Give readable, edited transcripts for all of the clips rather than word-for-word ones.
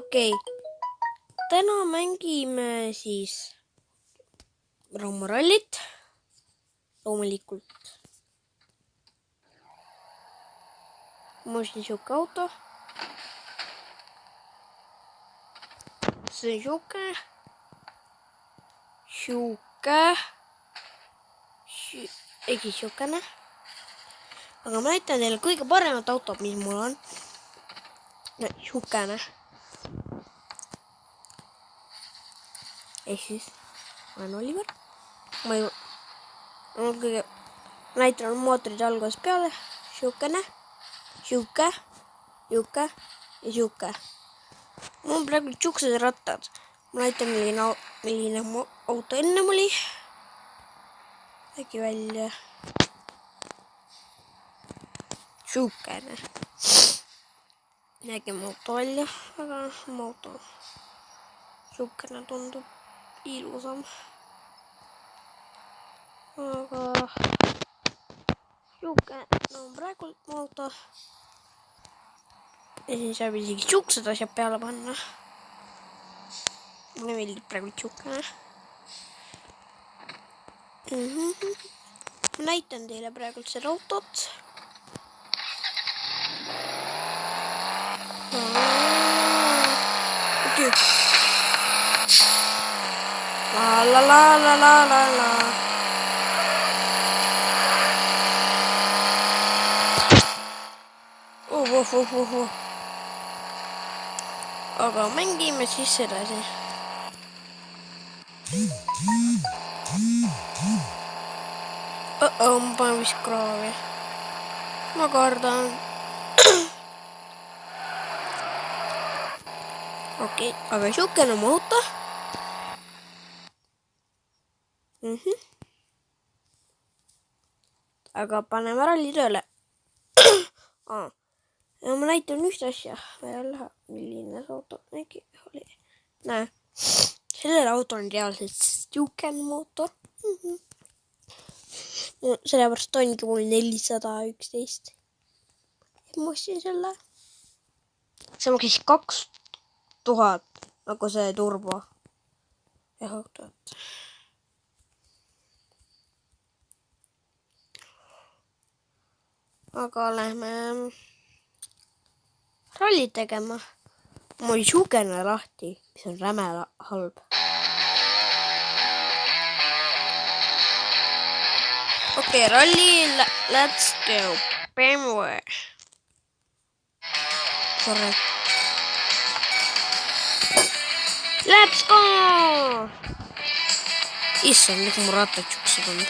Okei. Täna mängime siis Raumarallit. Loomulikult. Mul on siin siuke auto. See on siukene. Aga ma näitan teile kõige paremat autot, mis mul on. Siukene. Ehk siis, ma olen Oliver. Näitan mootorid algusest peale. Siukene. Siuke. Ja siuke. Mul on praegu siuksed rattad. Ma näitan, milline auto enne oli. Äkki välja. Siukene. Nägime auto välja, aga auto siukene tundub ilusam. Aga siukene on praegu auto. Ja siin saab isegi siuksed asjad peale panna. Mulle meeldib praegu siukene. Ma näitan teile praegu seda autot. Okei. La. Oh. Aga mängime siis edasi. Ma panen vist kraavi. Ma kardan. Okei, aga siukene on auto. Aga paneme ralli tööle. Ja ma näitan ühte asja veel, milline see auto oli. Näe, sellel auto on reaalselt siukene mootor. Sellepärast ongi mul 411. Ma ostsin selle. See maksis 2000, nagu see turbo. Ja autot. Aga lähme ralli tegema. Mul oli siukene lahti, mis on räme halb. Okei, ralli, let's go. BMW. Sorry. Let's go! Issand, miks mu rattad siuksed on.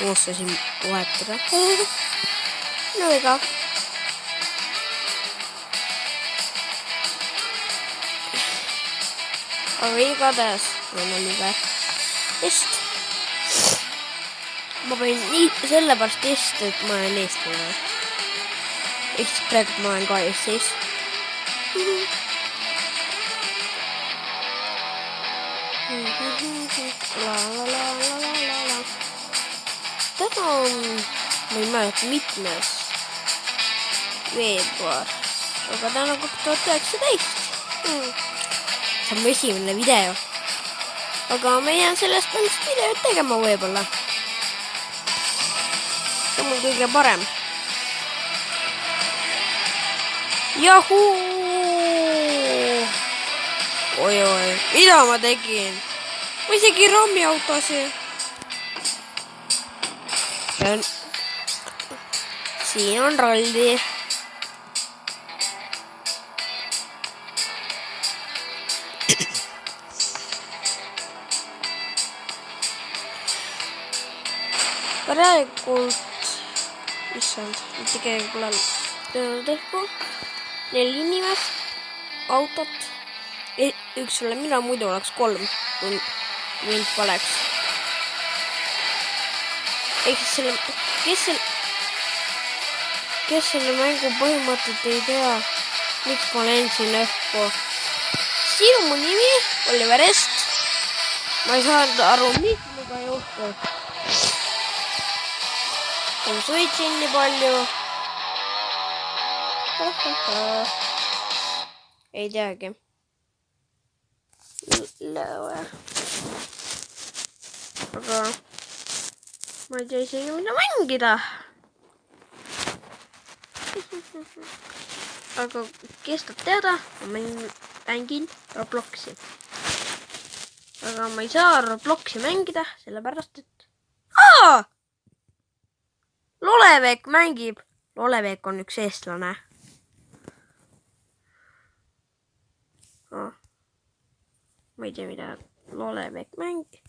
Unustasin vahetada. No ega. Aga igatahes on Oliver test. Ma panin nii sellepärast test, et ma olen eestlane. Ehk siis praegu ma olen ka Eestis. Täna on, ma ei mäleta, mitmes veebruar, aga täna on 2019. See on mu esimene video. Aga ma jään sellest mõnest videot tegema võib-olla. See on mul kõige parem. Jahuu! Oi, mida ma tegin? Ma isegi rammi autosi. Siin on ralli. Praegult, issand, tegelikult tehku 4 inimest, autot, üks ole mina, muidu oleks 3, kui mind poleks. Ehk selle, kes selle mängu põhimõtet ei tea, miks ma lensin õhku. Siin on mu nimi, Oliver Est. Ma ei saanud aru, mis muga juhtub. Ma sõitsin nii palju. ei teagi. Aga ma ei tea isegi mida mängida. Aga kes tahab teada, ma mängin Robloxi. Aga ma ei saa Robloxi mängida, sellepärast et... Lolevek mängib. Lolevek on üks eestlane. Ma ei tea, mida Lolevek mängib.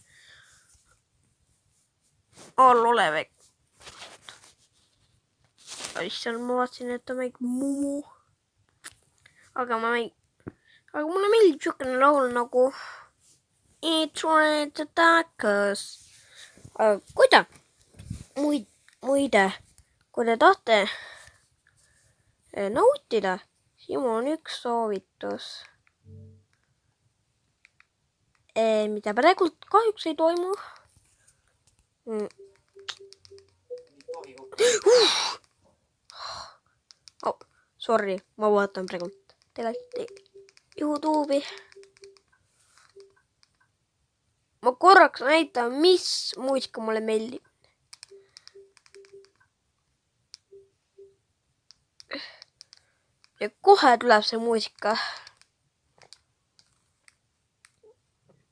Lolevek. Issand, ma vaatasin, et ta mängib Mumu. Aga mulle meeldib siukene laul nagu It's right to tacos. Aga muide, kui te tahate nautida, siis mul on üks soovitus, mida praegu kahjuks ei toimu. Sorry, ma vaatan praegu tegelikult YouTube'i. Ma korraks näitan, mis muusika mulle meeldib. Ja kohe tuleb see muusika.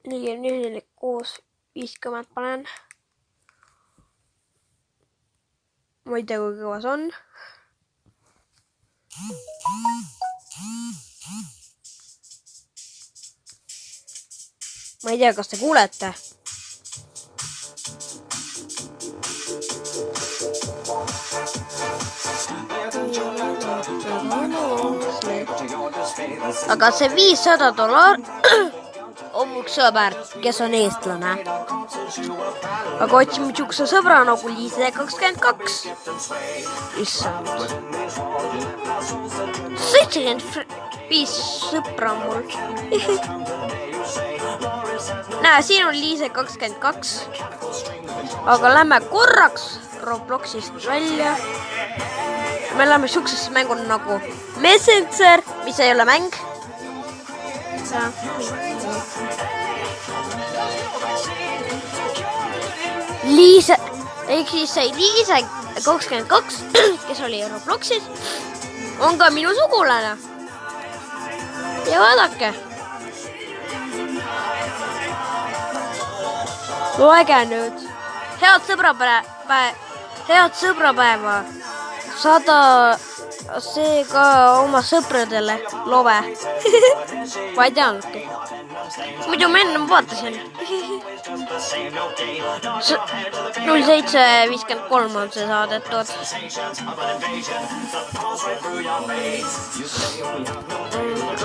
Nii koos 50 panen. Ma ei tea, kui kõva see on. Ma ei tea, kas te kuulete. Aga see $500 on mu sõber, kes on eestlane. Aga otsime siukse sõbra nagu Liise22. Issand. 75 sõbra mul. Näe, siin on Liise22. Aga lähme korraks Robloxist välja. Me läheme siuksesse mängu nagu Messenger, mis ei ole mäng. Liise, ehk siis see Liise22, kes oli Robloxis, on ka minu sugulane. Ja vaadake. Loege nüüd. Head sõbrapäeva. Saada see ka oma sõpradele love. Ma ei teadnudki. Muidu ma enne vaatasin. 07.53 on see saadetud.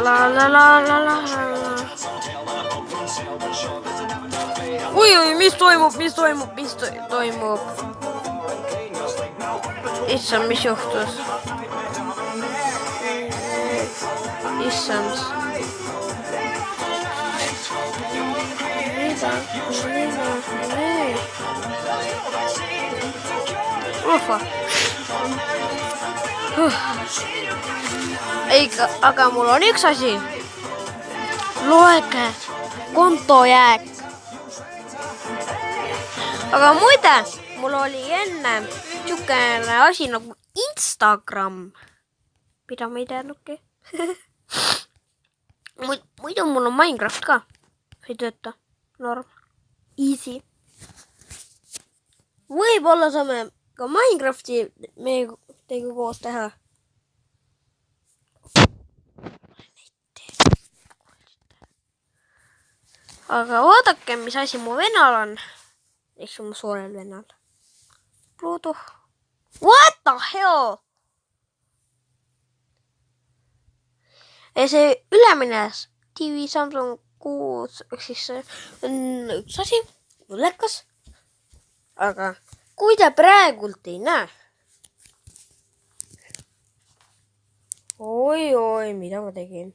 La. Oi, mis toimub? Issand, mis juhtus? Issand. Ufa. Aga mul on üks asi. Loege kontojääk. Aga muide, mul oli enne siukene asi nagu Instagram, mida ma ei teadnudki. Muidu mul on Minecraft ka. Ei tööta. Norm. Easy. Võib-olla saame ka Minecrafti teiega koos teha. Aga vaadake, mis asi mu venal on. Eks mu suurel venal. Pluto. What the hell? Ja see ülemines TV Samsung 6, siis on üks asi, mullekas. Aga kui te praegult ei näe. Oi, mida ma tegin?